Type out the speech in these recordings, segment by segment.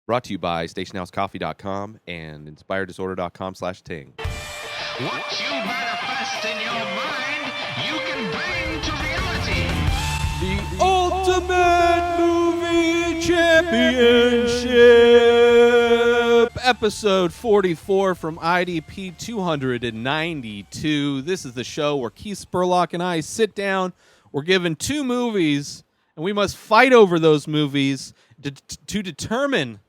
Brought to you by stationhousecoffee.com and inspireddisorder.com/ting. What you manifest in your mind, you can bring to reality. The Ultimate Movie Championship, episode 44 from IDP 292. This is the show where Keith Spurlock and I sit down. We're given two movies, and we must fight over those movies to determine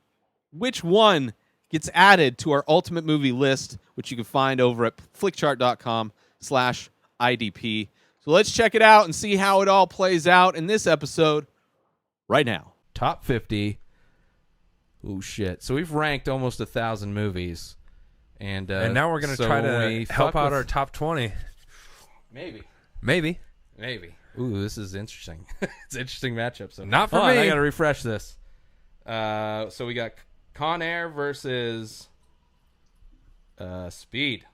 which one gets added to our ultimate movie list, which you can find over at flickchart.com/IDP. So let's check it out and see how it all plays out in this episode right now. Top 50. Oh, shit. So we've ranked almost 1,000 movies. And now we're going to try to help out our top 20. Maybe. Ooh, this is interesting. It's an interesting matchup. So not for me. I got to refresh this. So we got Conair versus Speed.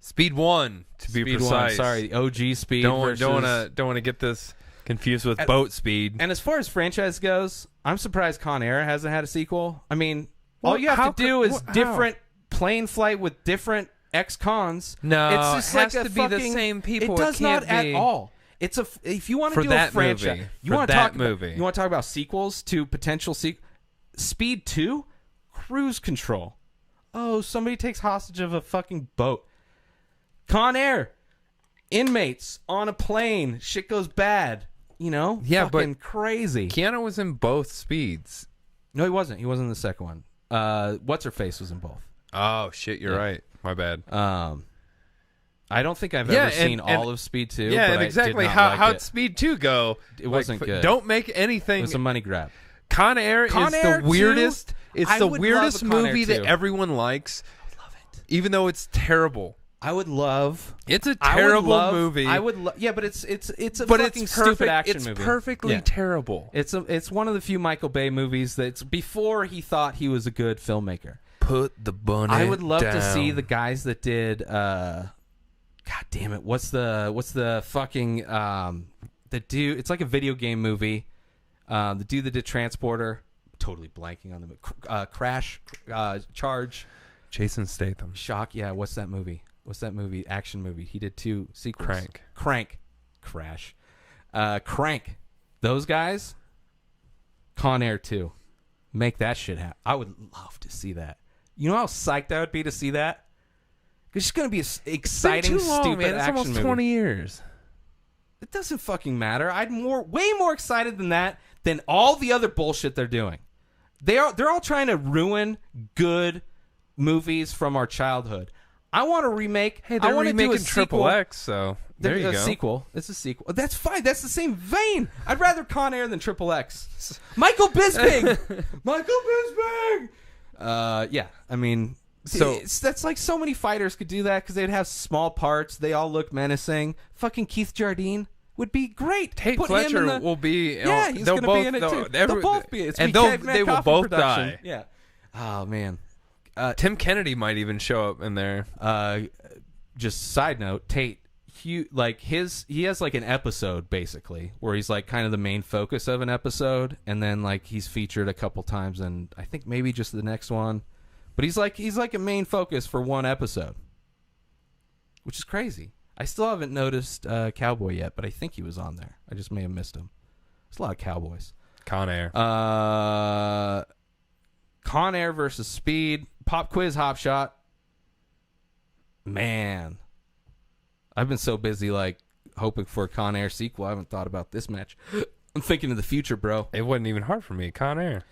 Speed 1, to be precise. Sorry, OG Speed. Don't want versus... to get this confused with Boat Speed. And as far as franchise goes, I'm surprised Conair hasn't had a sequel. I mean, all you have to do is different plane flight with different ex-cons. No, it's just it has like to be the same people. It does not at all. It's a if you want to do a franchise, you want to talk about sequels to potential Speed 2, Cruise Control. Oh, somebody takes hostage of a fucking boat. Conair, inmates on a plane, shit goes bad. You know, yeah, fucking but crazy. Keanu was in both Speeds. No, he wasn't. He wasn't in the second one. What's her face was in both. Oh shit, you're right. My bad. I don't think I've ever seen all of Speed 2. Yeah, but and exactly I did not like how'd it. Speed 2 go? It wasn't good. Don't make anything. It was a money grab. Conair is the weirdest. 2? It's the weirdest love a Conair movie 2. that everyone likes. I would love it. Even though it's terrible. I would love. It's a terrible movie. I would. Yeah, but it's a but fucking it's stupid action movie. It's perfectly terrible. It's one of the few Michael Bay movies that's before he thought he was a good filmmaker. Put the bunny I would love down. to see the guys that did. God damn it! What's the fucking the dude? It's like a video game movie. The dude that did Transporter. Totally blanking on the Crash, Charge. Jason Statham. Shock. Yeah. What's that movie? Action movie. He did 2 sequels. Crank. Crash. Crank. Those guys. Conair 2. Make that shit happen. I would love to see that. You know how psyched I would be to see that? It's just going to be an exciting, stupid man. It's action almost movie. 20 years. It doesn't fucking matter. Way more excited than that than all the other bullshit they're doing. They're all trying to ruin good movies from our childhood. I want to remake. Hey, they're remaking Triple X, so there you go. Sequel. It's a sequel. That's fine. That's the same vein. I'd rather Conair than Triple X. Michael Bisping. Yeah. I mean, so that's like so many fighters could do that because they'd have small parts. They all look menacing. Fucking Keith Jardine would be great. Tate Put Fletcher him in will be. Yeah, he's going to be in it too. They'll both be. It's and they will both die. Yeah. Oh man. Tim Kennedy might even show up in there. Just side note, Tate, he has like an episode basically where he's like kind of the main focus of an episode, and then like he's featured a couple times, and I think maybe just the next one, but he's like a main focus for one episode, which is crazy. I still haven't noticed Cowboy yet, but I think he was on there. I just may have missed him. There's a lot of Cowboys. Conair. Conair versus Speed. Pop quiz, Hop Shot. Man, I've been so busy like hoping for a Conair sequel. I haven't thought about this match. I'm thinking of the future, bro. It wasn't even hard for me. Conair.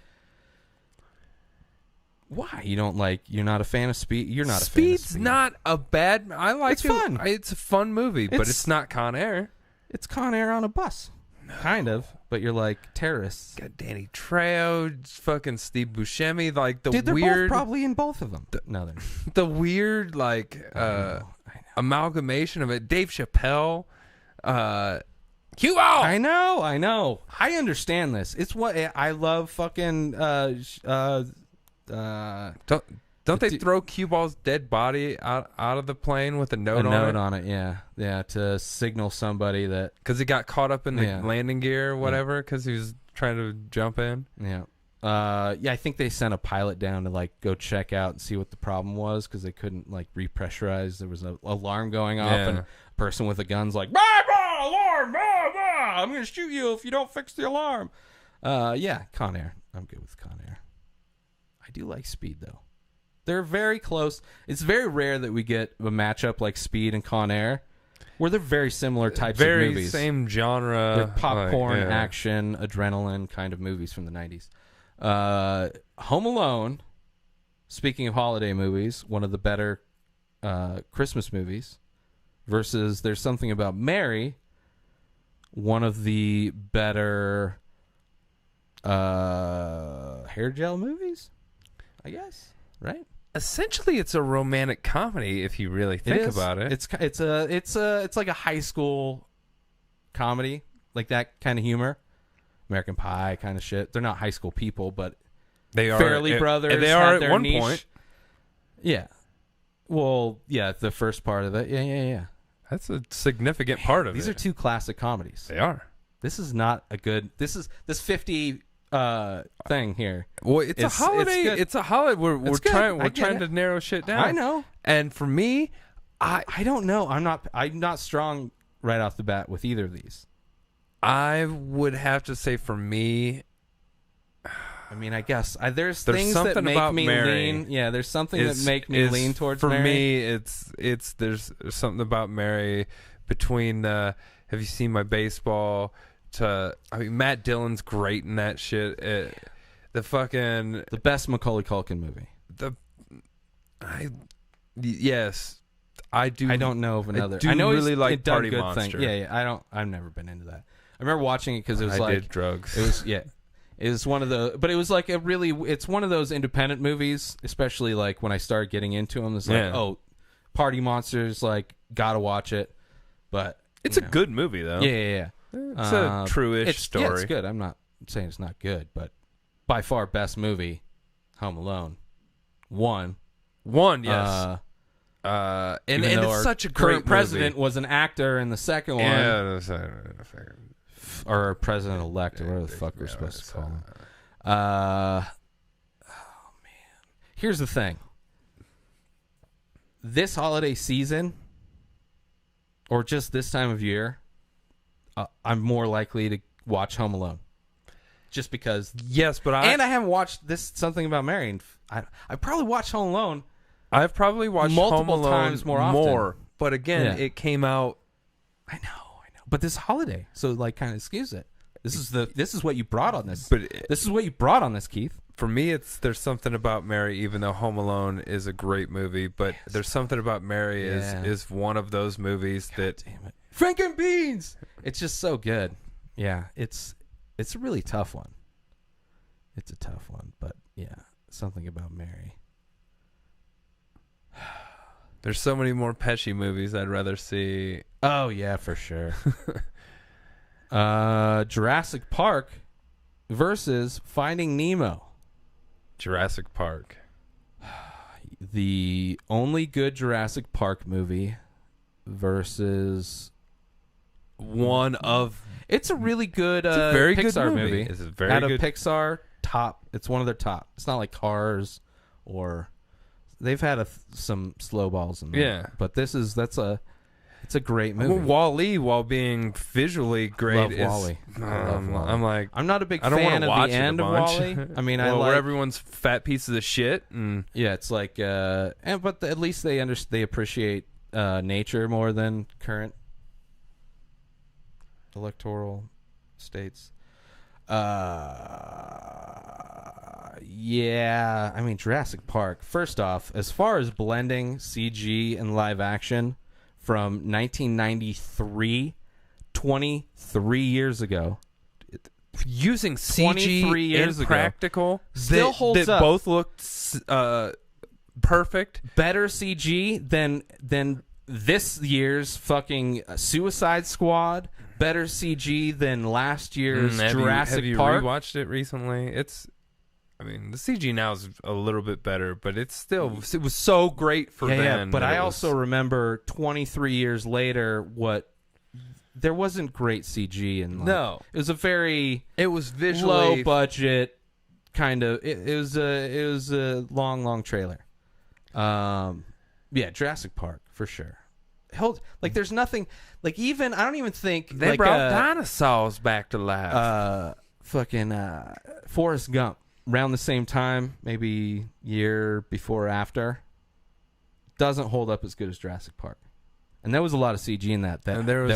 Why? You're not a fan of Speed? You're not a fan of Speed's Speed. not a bad. I like It's it. fun. It's a fun movie, but it's not Conair. It's Conair on a bus. Kind of, but you're like terrorists. Got Danny Trejo, fucking Steve Buscemi, like the Dude, they're weird, both probably in both of them. No, they're not. the weird like I know. amalgamation of it. Dave Chappelle, Hugo. I know. I understand this. It's what I love. Fucking Don't they throw Cue Ball's dead body out of the plane with a note on it? Yeah, to signal somebody that because he got caught up in the Yeah. landing gear or whatever because he was trying to jump in. yeah. I think they sent a pilot down to like go check out and see what the problem was because they couldn't like repressurize. There was an alarm going off, and a person with a gun's like, bah, bah, alarm, bah, bah, I'm gonna shoot you if you don't fix the alarm. Conair. I'm good with Conair. I do like Speed though. They're very close. It's very rare that we get a matchup like Speed and Conair, where they're very similar types of movies. Very same genre. They're popcorn, action, adrenaline kind of movies from the 90s. Home Alone, speaking of holiday movies, one of the better Christmas movies, versus There's Something About Mary, one of the better hair gel movies, I guess, right? Essentially, it's a romantic comedy if you really think about it. It's like a high school comedy, like that kind of humor, American Pie kind of shit. They're not high school people, but they are Fairly Brothers. They are at one niche. point. Yeah. Well, yeah, the first part of it. Yeah. That's a significant part of These it. are two classic comedies. They are. This is not a good. This 50 thing here. Well, it's a holiday. It's a holiday. We're trying to narrow shit down. I know. And for me, I don't know. I'm not strong right off the bat with either of these. I would have to say for me, I mean, I guess there's things that make me lean. Yeah, there's something that make me lean towards for Mary. me. It's there's something about Mary between Have You Seen My Baseball? Matt Dillon's great in that shit. The best Macaulay Culkin movie. Yes, I do. I don't know of another. I know really he's like done Party good Monster. Thing. Yeah. I've never been into that. I remember watching it because it was I did drugs. It was It was one of the, but it was like it's one of those independent movies, especially like when I started getting into them. It's like, oh, Party Monsters, like gotta watch it. But it's a good movie though. Yeah. It's a true-ish story. Yeah, it's good. I'm not saying it's not good, but by far best movie, Home Alone. One, yes. And it's such a great current president was an actor in the second one. Yeah, or president-elect, or whatever the fuck we're supposed to call him. Oh, man. Here's the thing. This holiday season, or just this time of year, I'm more likely to watch Home Alone. Just because. Yes, but I haven't watched Something About Mary. And I probably watched Home Alone. I've probably watched multiple Home Alone times more often. But again, it came out. I know. But this holiday, so like kind of excuse it. This is what you brought on this. This is what you brought on this, Keith. For me, There's Something About Mary, even though Home Alone is a great movie, but There's Something About Mary is one of those movies that. Damn it. Frank and Beans. It's just so good. Yeah, it's a really tough one. It's a tough one, but yeah, Something About Mary. There's so many more Pesci movies I'd rather see. Oh, yeah, for sure. Jurassic Park versus Finding Nemo. Jurassic Park. The only good Jurassic Park movie versus one of... It's a really good it's a very Pixar good movie. It's a very Out good... of Pixar, top. It's one of their top. It's not like Cars or... They've had some slow balls in there. Yeah. But it's a great movie. Well, WALL-E, while being visually great, Love WALL-E. I love WALL-E. I'm like, I'm not a big I don't fan want to of watch the end of WALL-E. I mean, where everyone's fat pieces of shit. And yeah, it's like, but at least they appreciate nature more than current electoral states. Yeah, I mean, Jurassic Park. First off, as far as blending CG and live action from 1993, 23 years ago, using CG and practical, still holds that up. Both looked perfect. Better CG than this year's fucking Suicide Squad. Better CG than last year's Jurassic Park. Have you rewatched it recently? I mean, the CG now is a little bit better, but it was so great for then. Yeah, but I also remember 23 years later there wasn't great CG in. No, it was a very visually low budget kind of it was a long trailer. Yeah, Jurassic Park for sure. Like there's nothing like even I don't even think they like, brought dinosaurs back to life. Fucking Forrest Gump around the same time, maybe year before or after, doesn't hold up as good as Jurassic Park. And there was a lot of CG in that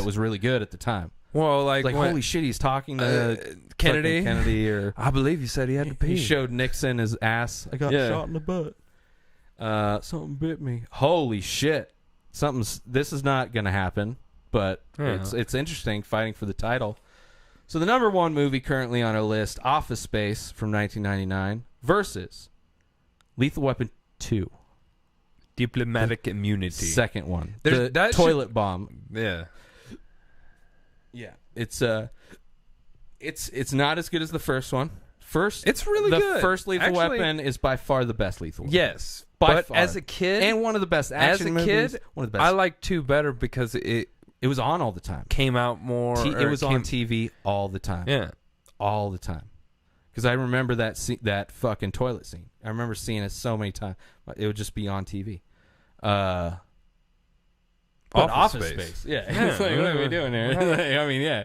was really good at the time. Well, like holy shit, he's talking to Kennedy, or I believe he said he had to pee. He showed Nixon his ass. I got shot in the butt. Something bit me. Holy shit. This is not going to happen, but it's interesting fighting for the title. So the number one movie currently on our list, Office Space from 1999 versus Lethal Weapon 2. Diplomatic immunity. Second one. The toilet bomb. Yeah. Yeah. It's not as good as the first one. It's really good. The first Lethal Weapon is by far the best Lethal Weapon. Yes. By but far. as a kid, and one of the best action movies. One of the best. I like 2 better because it was on all the time. Came out more. It was on TV all the time. Yeah, all the time. Because I remember that fucking toilet scene. I remember seeing it so many times. It would just be on TV. Office Space. Yeah. It's like, what are we doing here? I mean, yeah.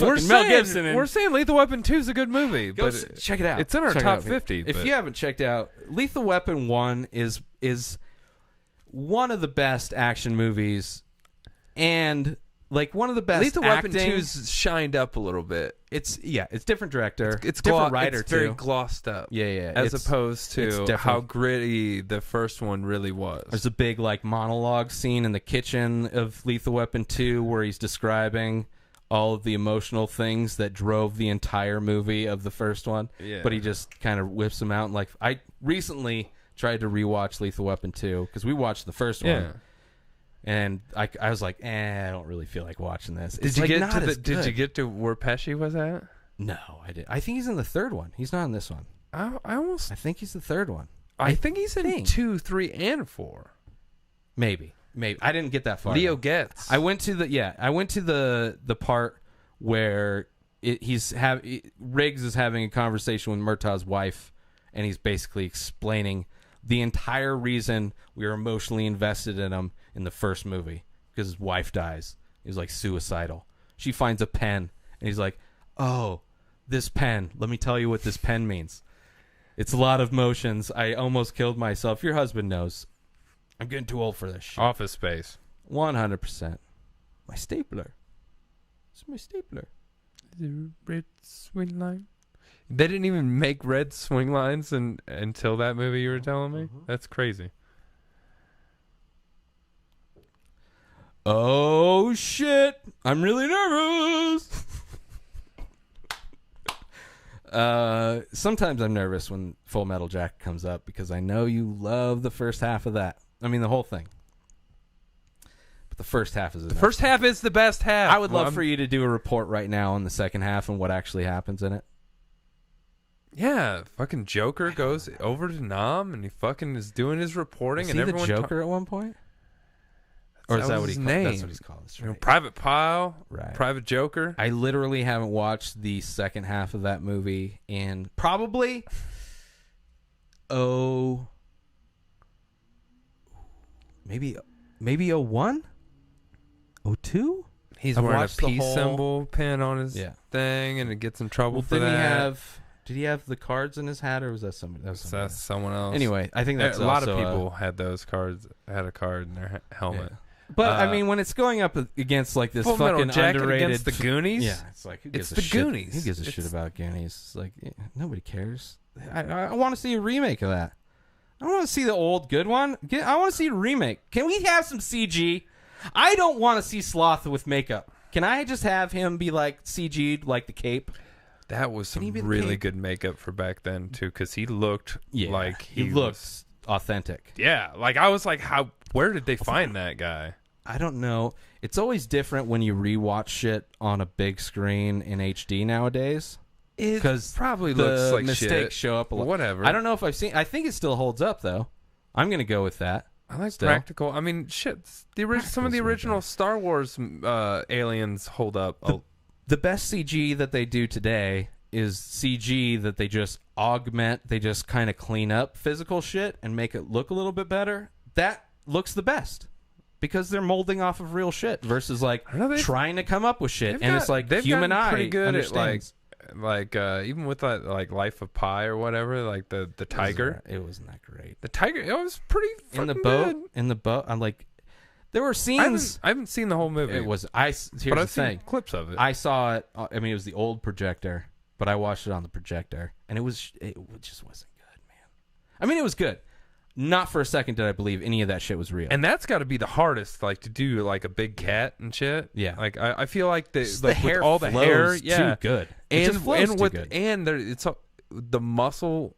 We're saying Lethal Weapon 2 is a good movie. Go check it out. It's in our top 50. If you haven't checked out, Lethal Weapon 1 is one of the best action movies and like one of the best Lethal acting. Weapon 2's shined up a little bit. It's different director. It's different writer it's too. very glossed up. Yeah. As opposed to how gritty the first one really was. There's a big like monologue scene in the kitchen of Lethal Weapon 2 where he's describing all of the emotional things that drove the entire movie of the first one. Yeah. But he just kind of whips them out. And like I recently tried to rewatch Lethal Weapon 2 because we watched the first one. And I was like, I don't really feel like watching this. Did you get to where Pesci was at? No, I didn't. I think he's in the third one. He's not in this one. I think he's the third one. I think he's in 2, 3, and 4. Maybe. I didn't get that far. Leo Getz. I went to the part where Riggs is having a conversation with Murtaugh's wife, and he's basically explaining the entire reason we were emotionally invested in him in the first movie because his wife dies. He's like suicidal. She finds a pen, and he's like, "Oh, this pen. Let me tell you what this pen means. It's a lot of motions. I almost killed myself. Your husband knows. I'm getting too old for this shit." Office Space. 100%. My stapler. It's my stapler. The red swing line. They didn't even make red swing lines until that movie you were telling me? That's crazy. Oh, shit. I'm really nervous. Sometimes I'm nervous when Full Metal Jacket comes up because I know you love the first half of that. I mean, the whole thing. But the first half is first half is the best half. I would love for you to do a report right now on the second half and what actually happens in it. Yeah, fucking Joker goes over to Nam and he fucking is doing his reporting. Was and he everyone the Joker at one point? Or is that what he's called? That's what he's called. That's right. Private Pile, right. Private Joker. I literally haven't watched the second half of that movie in probably maybe 01? 02? He's wearing a peace symbol pin on his thing, and it gets in trouble for that. Did he have the cards in his hat, or was that somebody? That's someone else. Anyway, I think that's a lot of people had those cards. Had a card in their helmet. Yeah. But I mean, when it's going up against like this fucking underrated against the Goonies, it's like it's the Goonies. Who gives a shit about Goonies? It's like nobody cares. I want to see a remake of that. I don't want to see the old good one. I want to see a remake. Can we have some CG? I don't want to see Sloth with makeup. Can I just have him be like CG'd like the Cape? That was some really good makeup for back then too, because he looked like he looked authentic. Yeah, like I was like, where did they find that guy? I don't know. It's always different when you rewatch shit on a big screen in HD nowadays. Because probably looks like mistakes show up a lot. Whatever. I don't know if I've seen. I think it still holds up though. I'm gonna go with that. I like practical. I mean, shit. Some of the original Star Wars aliens hold up. The best CG that they do today is CG that they just augment, they just kind of clean up physical shit and make it look a little bit better. That looks the best because they're molding off of real shit versus like trying to come up with shit. And it's like human eye pretty good understands. at like even with that like Life of Pi or whatever, like the tiger. It wasn't that great. The tiger, it was pretty in the fucking boat. good. In the boat, I'm like, there were scenes. I haven't seen the whole movie. It was here's but the I've thing. seen clips of it. I saw it. I mean, it was the old projector, but I watched it on the projector, and it just wasn't good, man. I mean, it was good. Not for a second did I believe any of that shit was real. And that's got to be the hardest, like to do like a big cat and shit. Yeah, like I feel like the hair with all the hair, too good. It just flows too good. And it's the muscle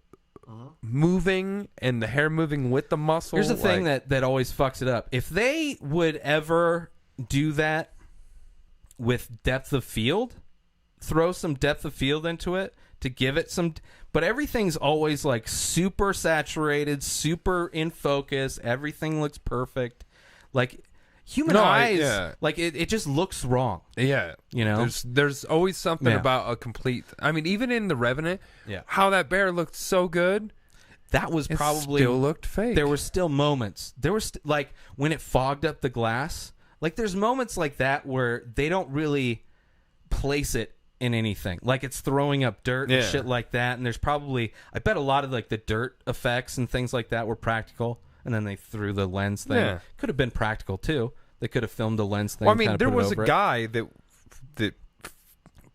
moving and the hair moving with the muscle. Here's the thing that always fucks it up. If they would ever do that with depth of field, throw some depth of field into it to give it some, but everything's always like super saturated, super in focus. Everything looks perfect. Like human eyes, like it just looks wrong. Yeah, you know, there's always something about a complete. I mean, even in The Revenant, how that bear looked so good. That was probably still looked fake. There were still moments. There were like when it fogged up the glass. Like there's moments like that where they don't really place it in anything. Like it's throwing up dirt and shit like that. And there's probably, I bet a lot of like the dirt effects and things like that were practical. And then they threw the lens thing. Yeah. Could have been practical too. They could have filmed a lens thing. Well, I mean, there was a guy that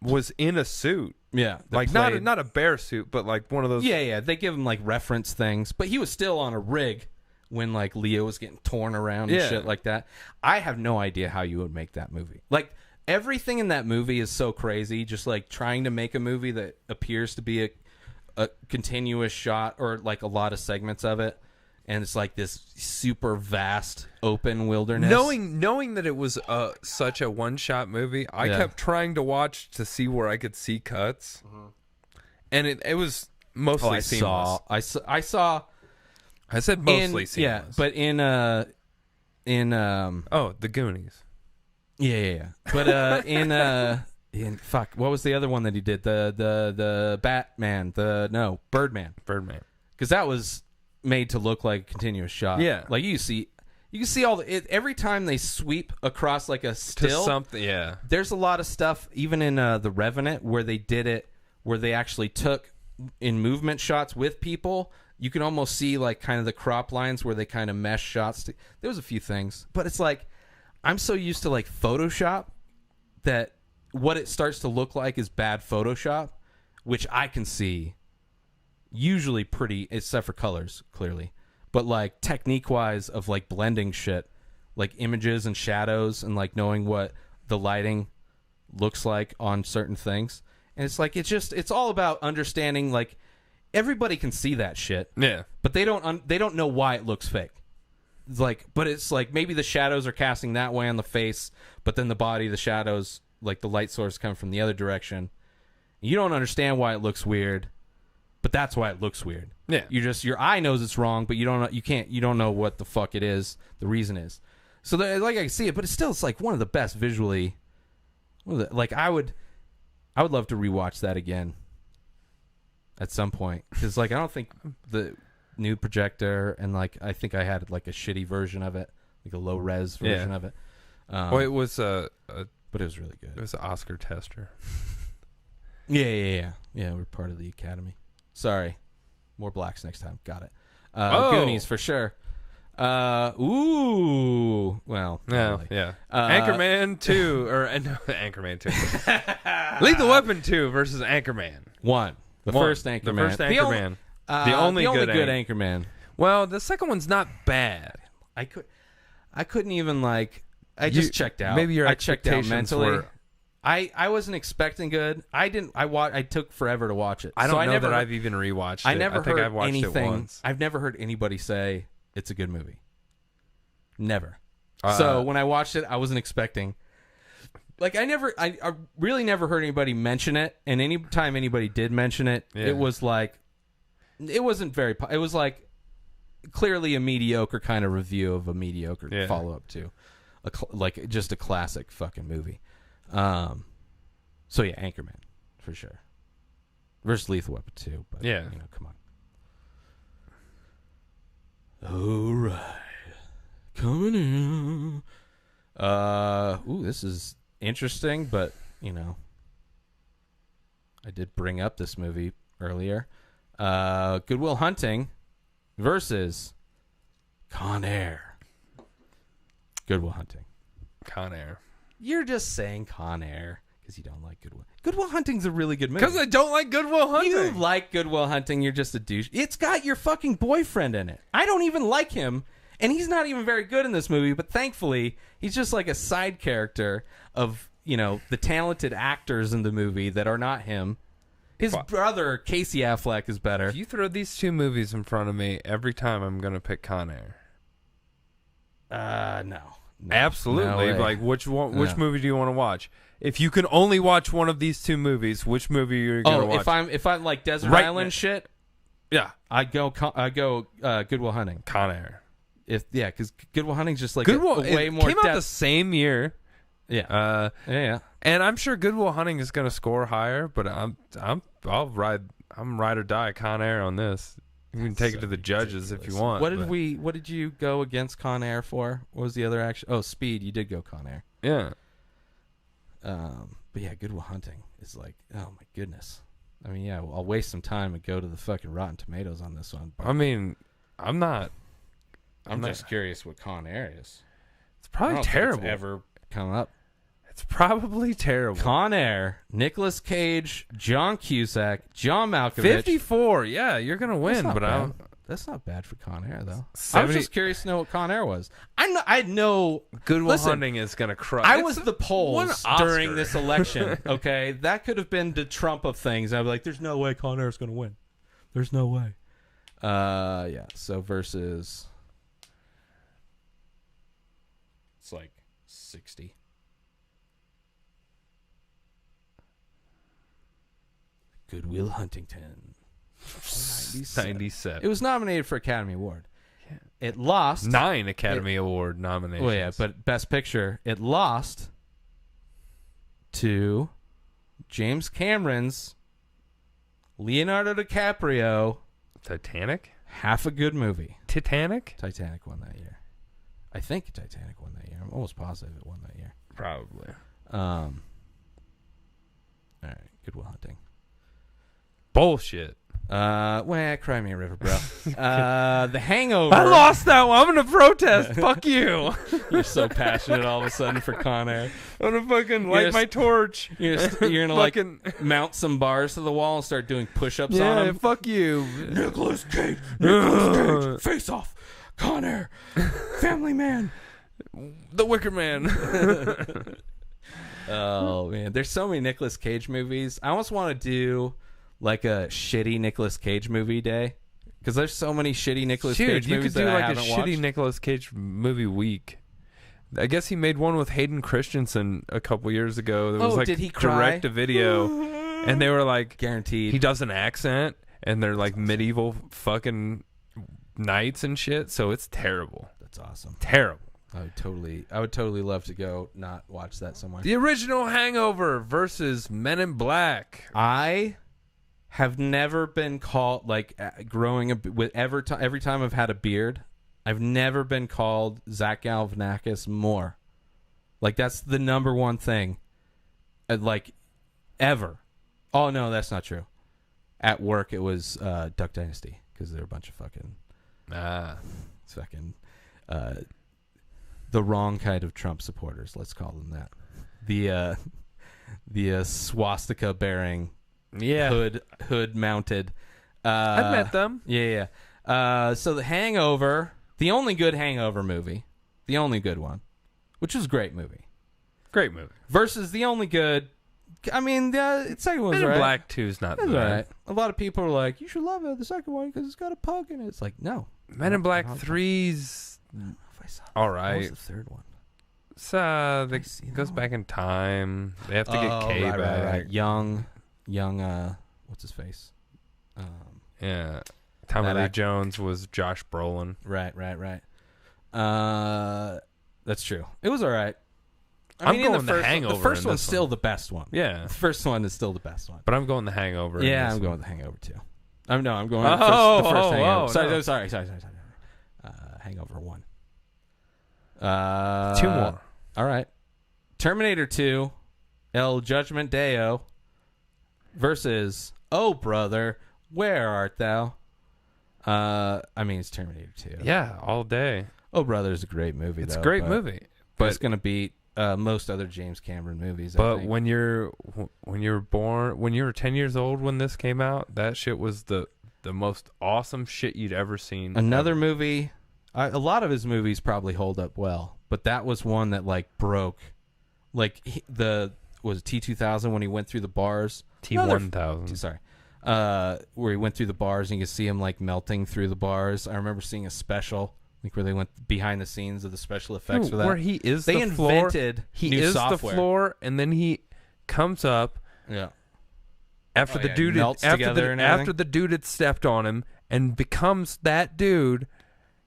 was in a suit. Yeah, like not a bear suit, but like one of those. Yeah. They give him like reference things, but he was still on a rig when like Leo was getting torn around and shit like that. I have no idea how you would make that movie. Like everything in that movie is so crazy. Just like trying to make a movie that appears to be a continuous shot or like a lot of segments of it. And it's like this super vast open wilderness. Knowing that it was such a one-shot movie, I kept trying to watch to see where I could see cuts, and it was mostly seamless. I saw. I said mostly seamless. Yeah, but in The Goonies. Yeah. But in fuck, what was the other one that he did? The Batman. Birdman. Because that was made to look like a continuous shot. Yeah, like you can see all every time they sweep across like a still to something. Yeah, there's a lot of stuff even in The Revenant where they did it where they actually took in movement shots with people. You can almost see like kind of the crop lines where they kind of mesh shots. There was a few things, but it's like I'm so used to like Photoshop that what it starts to look like is bad Photoshop, which I can see. Usually pretty, except for colors, clearly. But like technique-wise of like blending shit, like images and shadows and like knowing what the lighting looks like on certain things. And it's like it's all about understanding. Like everybody can see that shit. Yeah. But they don't know why it looks fake. It's like, but it's like maybe the shadows are casting that way on the face, but then the body, the shadows, like the light source come from the other direction. You don't understand why it looks weird. But that's why it looks weird. Yeah, your eye knows it's wrong, but you don't know what the fuck it is. The reason is, so like I can see it, but it's like one of the best visually. Like I would love to rewatch that again. At some point, because like I don't think the new projector and like I think I had like a shitty version of it, like a low res version of it. Well, it was but it was really good. It was an Oscar tester. Yeah. We're part of the Academy. Sorry. More blacks next time. Got it. Goonies for sure. Ooh. Well. No, yeah. Anchorman 2. Anchorman 2. Lethal Weapon 2 versus Anchorman. 1. The first Anchorman. The only good Anchorman. Well, the second one's not bad. I couldn't even like... I just checked out. Maybe your expectations mentally. Were... I wasn't expecting good. I took forever to watch it. I don't know that I've even rewatched it. I think I've watched it once. I've never heard anybody say it's a good movie. Never. So when I watched it, I wasn't expecting. Like I really never heard anybody mention it. And any time anybody did mention it, it was like, it wasn't very. It was like clearly a mediocre kind of review of a mediocre follow up to, like just a classic fucking movie. So yeah, Anchorman for sure. Versus Lethal Weapon 2. But, Yeah. Come on. All right. Coming in. This is interesting, but, I did bring up this movie earlier. Good Will Hunting versus Conair. Good Will Hunting. Conair. You're just saying Conair because you don't like Good Will. Good Will Hunting's a really good movie. Because I don't like Good Will Hunting. You like Good Will Hunting, you're just a douche. It's got your fucking boyfriend in it. I don't even like him, and he's not even very good in this movie, but thankfully, he's just like a side character of, the talented actors in the movie that are not him. His brother, Casey Affleck, is better. If you throw these two movies in front of me, every time I'm going to pick Conair. No. Absolutely. No, like, which movie do you want to watch? If you can only watch one of these two movies, which movie are you going to watch? If I'm like Desert Right Island now. shit, Yeah. I go Good Will Hunting. Conair. Because Good Will Hunting's just like Way more came out depth. the same year. Yeah. Yeah. And I'm sure Good Will Hunting is going to score higher, but I'm ride or die Conair on this. You can take it to the judges if you want. What did you go against Conair for? What was the other action? Oh, Speed. You did go Conair. Yeah. But yeah, Good Will Hunting is like, oh my goodness. I mean, yeah, I'll waste some time and go to the fucking Rotten Tomatoes on this one. I mean, I'm just curious what Conair is. It's probably terrible. It's ever come up. It's probably terrible. Conner, Nicolas Cage, John Cusack, John Malkovich. 54. Yeah, you're gonna win, but that's not bad for Conair though. 70 I was just curious to know what Conair was. I had no. Good Will Listen, Hunting is gonna crush. I was the polls Oscar. during this election. Okay, that could have been the Trump of things. I'd be like, "There's no way Conair's gonna win. There's no way." Yeah. So versus, it's like 60. Good Will Huntington. 97. It was nominated for Academy Award. Yeah. It lost 9 Academy Award nominations. Well, yeah, but Best Picture, it lost to James Cameron's Leonardo DiCaprio. Titanic? Half a good movie. Titanic won that year. I think Titanic won that year. I'm almost positive it won that year. Probably. All right, Good Will Hunting. Bullshit. Cry me a river, bro. The Hangover. I lost that one. I'm gonna protest. Fuck you. You're so passionate all of a sudden for Conair. I'm gonna fucking light my torch. You're gonna like mount some bars to the wall and start doing push-ups on them. Fuck you. Nicolas Cage, Face Off, Conair, Family Man, The Wicker Man. Oh man, there's so many Nicolas Cage movies. I almost want to do like a shitty Nicolas Cage movie day because there's so many shitty Nicolas Cage movies. You could do that like I a haven't shitty watched. Nicolas Cage movie week. I guess he made one with Hayden Christensen a couple years ago. That was like did he cry? direct to video, and they were like, Guaranteed. He does an accent, and they're like medieval fucking knights and shit. So it's terrible. That's awesome. Terrible. I would totally love to go not watch that somewhere. The original Hangover versus Men in Black. I have never been called like growing up with every time I've had a beard, I've never been called Zach Galifianakis more. Like that's the number one thing, like ever. Oh no, that's not true. At work, it was Duck Dynasty because they're a bunch of fucking the wrong kind of Trump supporters. Let's call them that. The swastika bearing. Yeah. Hood mounted. I've met them. Yeah. So The Hangover, the only good Hangover movie, the only good one, which was a great movie. Great movie. Versus the only good. I mean, the second one was Men in right. Black 2 is not It's bad. all right. A lot of people are like, you should love it, the second one, because it's got a pug in it. It's like, no. Men in Black 3's all right. What was the third one? It's, goes back in time. They have to get Kay back. Right. Young, what's his face? Yeah. Tommy Lee Jones was Josh Brolin. Right. That's true. It was all right. I mean, I'm going the Hangover. The first in one's this still one. the best one. Yeah. The first one is still the best one. But I'm going the Hangover. in Yeah, this I'm one. going with the Hangover too. I'm going the Oh, first Hangover. oh, sorry, no. sorry. Hangover 1. 2 more. All right. Terminator 2, El Judgment Deo versus Oh Brother, Where Art Thou? I mean, it's Terminator 2. Yeah, all day. Oh Brother is a great movie, It's though. a great movie. But it's going to beat most other James Cameron movies, I But think. when you were 10 years old when this came out, that shit was the most awesome shit you'd ever seen. Another movie, a lot of his movies probably hold up well, but that was one that like broke. Like was it T-2000 when he went through the bars? T-1000. Sorry. Where he went through the bars and you could see him like melting through the bars. I remember seeing a special, like where they went behind the scenes of the special effects for that. Where he is they the floor. invented He new is software. the floor, and then he comes up Yeah. after the dude melts together and after everything. the dude had stepped on him and becomes that dude.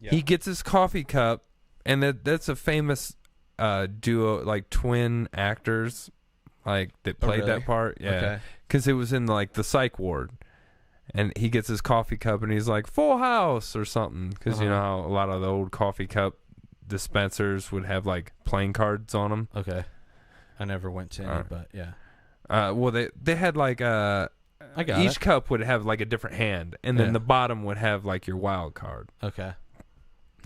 Yeah. He gets his coffee cup, and that's a famous duo, like twin actors, like that played really? that part. Yeah, Okay. because it was in like the psych ward, and he gets his coffee cup, and he's like Full House or something, because you know how a lot of the old coffee cup dispensers would have like playing cards on them. Okay. I never went to any, Alright. but yeah. Well, they had like I got each it. cup would have like a different hand, and then Yeah. the bottom would have like your wild card. Okay.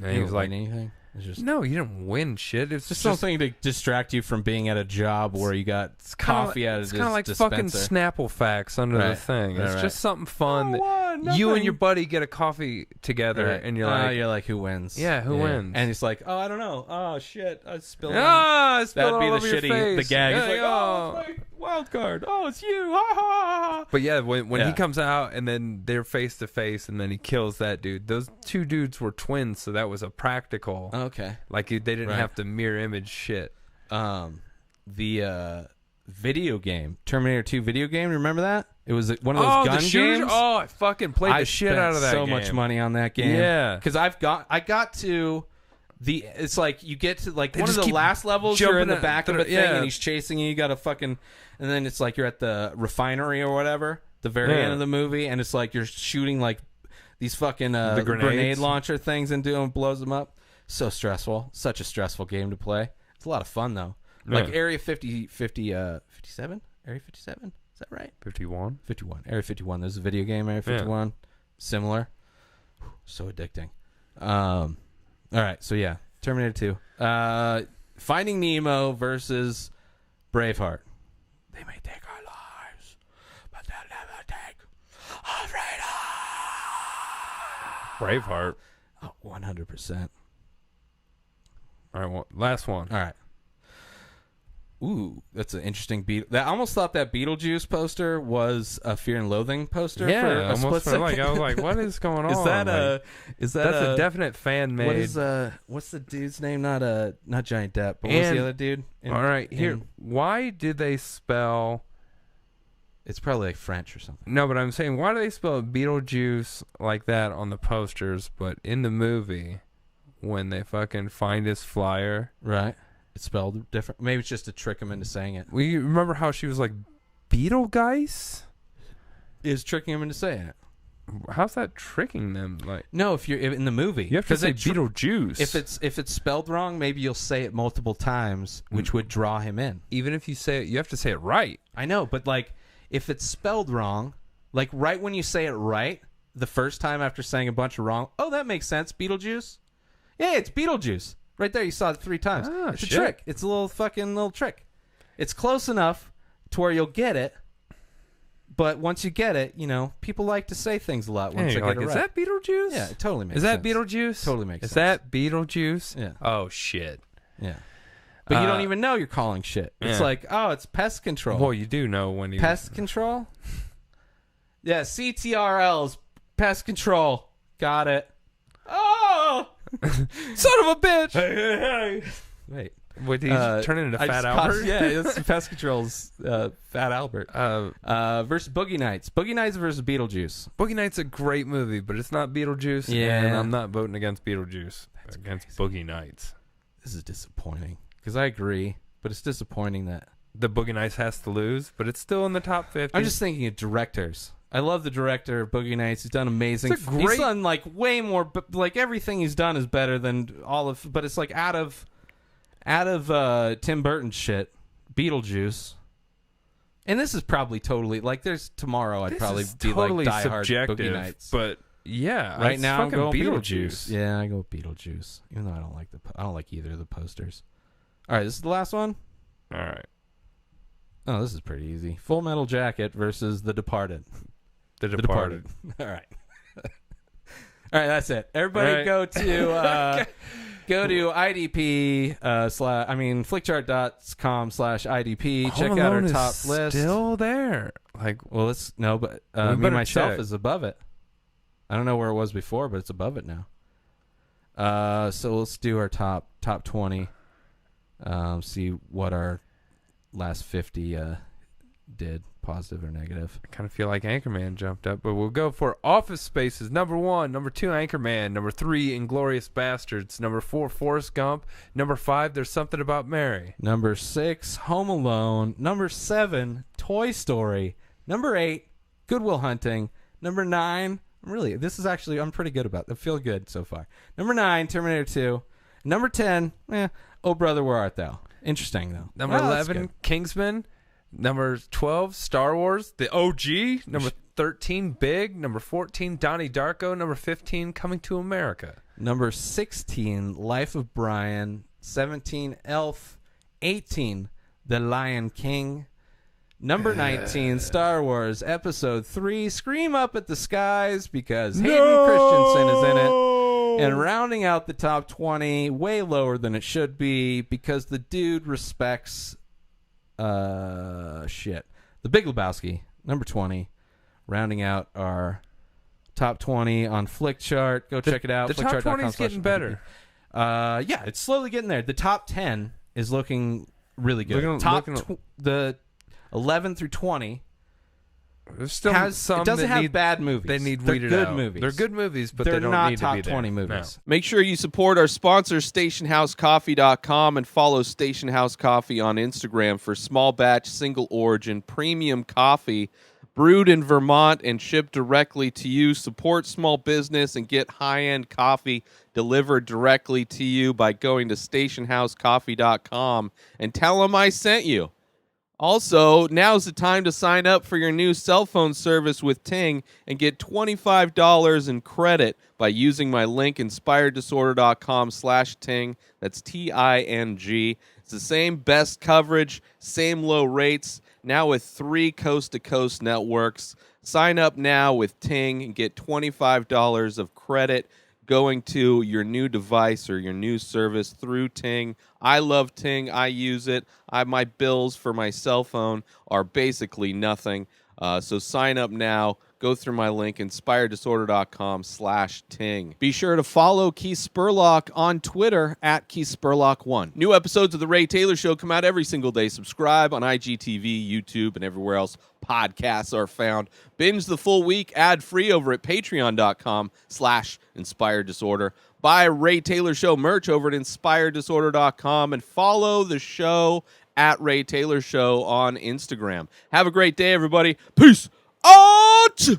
And he was like, anything? It's just "No, you didn't win shit. It's just something to distract you from being at a job where you got coffee out of It's this kind of like fucking dispenser. Snapple facts under the Right. thing. It's Right. just something fun. Oh, that you nothing. and your buddy get a coffee together, Right. and you're like, who wins? Yeah, who wins? And it's like, oh, I don't know. Oh shit, I spilled. "Ah, I spilled That'd be all the over your shitty, face." the gag. Yeah, It's like, yeah. oh, it's my wild card. Oh, it's you. Ha ha ha. But yeah, when he Yeah. comes out and then they're face to face, and then he kills that dude. Those two dudes were twins, so that was a practical. Okay. Like they didn't Right. have to mirror image shit. The video game, Terminator 2 video game. Remember that? It was one of those gun the shooters? games. Oh, I fucking played I the shit spent out of that so game. much money on that game. Yeah. Because I got to the. It's like you get to like They one of just the keep last levels. You're in the jumping back of through- a thing, yeah. and he's chasing you. You got to fucking, and then it's like you're at the refinery or whatever. The very Yeah. end of the movie, and it's like you're shooting like these fucking The grenade grenades. launcher things and blows them up. So stressful. Such a stressful game to play. It's a lot of fun though. Like Yeah. Area 57? Area 57? Is that right? 51. 51. Area 51. There's a video game, Area 51. Similar. So addicting. All right. So, yeah. Terminator 2. Finding Nemo versus Braveheart. They may take our lives, but they'll never take our freedom. Braveheart. Oh, 100%. All right, last one. All right. Ooh, that's an interesting beat. I almost thought that Beetlejuice poster was a Fear and Loathing poster. Yeah, for a almost split felt second. I was like, what is going on? Is that Like, that's a definite fan made? What is what's the dude's name? Not Johnny Depp, but what's And- the other dude? all right, here. Why did they spell? It's probably like French or something. No, but I'm saying, why do they spell Beetlejuice like that on the posters, but in the movie, when they fucking find his flyer, Right. It's spelled different. Maybe it's just to trick him into saying it. we remember how she was like Beetlegeist? Is tricking him into saying it. How's that tricking them? Like, No, if you're in the movie, you have to 'Cause say it Beetlejuice. if it's spelled wrong, maybe you'll say it multiple times, which would draw him in. Even if you say it, you have to say it right. I know, but like if it's spelled wrong, like right when you say it right, the first time after saying a bunch of wrong, oh, that makes sense. Beetlejuice. Yeah, it's Beetlejuice. Right there, you saw it 3 times. Ah, it's shit. a trick. It's a little trick. It's close enough to where you'll get it. But once you get it, you know, people like to say things a lot once Yeah, they you're get like, it is right. that Beetlejuice? Yeah, it totally makes Is that sense. Beetlejuice? Totally makes Is sense. that Beetlejuice? Yeah. Oh, shit. Yeah. But you don't Uh, even know you're calling shit. It's yeah. like, oh, it's pest control. Well, you do know when you... Pest control? Yeah, CTRL is pest control. Got it. Oh! Son of a bitch! Hey. Wait. Wait, he's turning into I Fat just Albert? yeah, it's pest control's Fat Albert. Versus Boogie Nights. Boogie Nights versus Beetlejuice. Boogie Nights a great movie, but it's not Beetlejuice. Yeah. And I'm not voting against Beetlejuice. Against Boogie Nights. This is disappointing because I agree but it's disappointing that The Boogie Nights has to lose, but it's still in the top 50. I'm just thinking of directors. I love the director of Boogie Nights. He's done amazing. He's done like way more, but like everything he's done is better than all of. But it's like out of Tim Burton's shit, Beetlejuice. And this is probably totally like. There's tomorrow. I'd probably be totally like diehard subjective, Boogie Nights. but yeah, Right it's now, I'm fucking going Beetlejuice. Yeah, I go with Beetlejuice, even though I don't like either of the posters. All right, this is the last one. All right, Oh, this is pretty easy. Full Metal Jacket versus The Departed. The Departed. All right. All right, that's it. Everybody go to IDP flickchart.com/IDP. Check Home out our Alone top is list. Still there. Like, Well, it's no, but We me better myself check. is above it. I don't know where it was before, but it's above it now. So let's do our top 20. See what our last 50 did, positive or negative. I kind of feel like Anchorman jumped up, but we'll go for Office Spaces. Number 1, number 2, Anchorman. Number 3, Inglourious Bastards. Number 4, Forrest Gump. Number 5, There's Something About Mary. Number 6, Home Alone. Number 7, Toy Story. Number 8, Good Will Hunting. Number 9, I'm pretty good about it. I feel good so far. Number 9, Terminator 2. Number 10, Oh Brother, Where Art Thou? Interesting, though. Number That's 11, good. Kingsman. Number 12, Star Wars, the OG. Number 13, Big. Number 14, Donnie Darko. Number 15, Coming to America. Number 16, Life of Brian. 17, Elf. 18, The Lion King. Number 19, Star Wars Episode 3, Scream Up at the Skies, because Hayden Christensen is in it. And rounding out the top 20, way lower than it should be, because the dude respects The Big Lebowski, number 20. Rounding out our top 20 on Flickchart. Go check it out. The top 20 is getting better. Yeah, it's slowly getting there. The top 10 is looking really good. The 11 through 20 There's still some it doesn't that have bad movies. They need They're weeded good out. movies. They're good movies, but They're they don't not need top to be 20 there. movies. Make sure you support our sponsor, StationHouseCoffee.com, and follow Station House Coffee on Instagram for small batch, single origin, premium coffee brewed in Vermont and shipped directly to you. Support small business and get high-end coffee delivered directly to you by going to StationHouseCoffee.com and tell them I sent you. Also, now's the time to sign up for your new cell phone service with Ting and get $25 in credit by using my link inspireddisorder.com/Ting. That's TING. It's the same best coverage, same low rates, now with 3 coast-to-coast networks. Sign up now with Ting and get $25 of credit going to your new device or your new service through Ting. I love Ting. I use it. My bills for my cell phone are basically nothing. So sign up now. Go through my link, inspireddisorder.com/Ting. Be sure to follow Keith Spurlock on Twitter at KeithSpurlock1. New episodes of The Ray Taylor Show come out every single day. Subscribe on IGTV, YouTube, and everywhere else podcasts are found. Binge the full week ad-free over at patreon.com/InspiredDisorder. Buy Ray Taylor Show merch over at InspiredDisorder.com and follow the show at Ray Taylor Show on Instagram. Have a great day, everybody. Peace out!